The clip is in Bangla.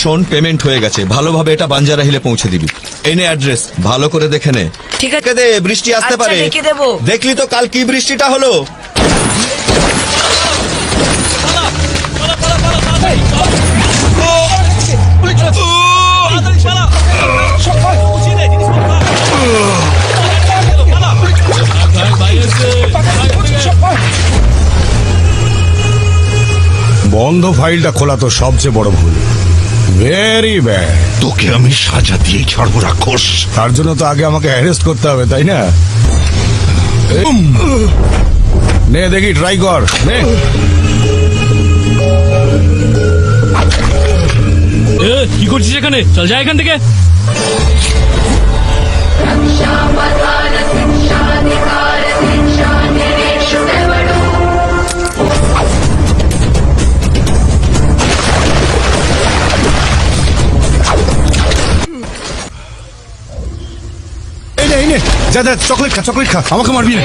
শোন, পেমেন্ট হয়ে গেছে, ভালোভাবে এটা বাঞ্জারা হিলে পৌঁছে দিবি। এই নে অ্যাড্রেস, ভালো করে দেখে নে। ঠিক আছে দে, বৃষ্টি আসতে আচ্ছা, পারে। লিখে দেবো। দেখলি তো কাল কি বৃষ্টিটা হলো। বন্ধ ফাইলটা খোলা তো সবচেয়ে বড় ভুল। Very bad. তোকে আমি সাজা দিয়ে ছাড়বো রাক্ষস। তার জন্য তো আগে আমাকে অ্যারেস্ট করতে হবে, তাই না? নে দেখি, ট্রাই কর, নে। কি করছিস এখানে? চল যা এখান থেকে। এই নে, যা চকলেট খা, আমাকে মারবি না।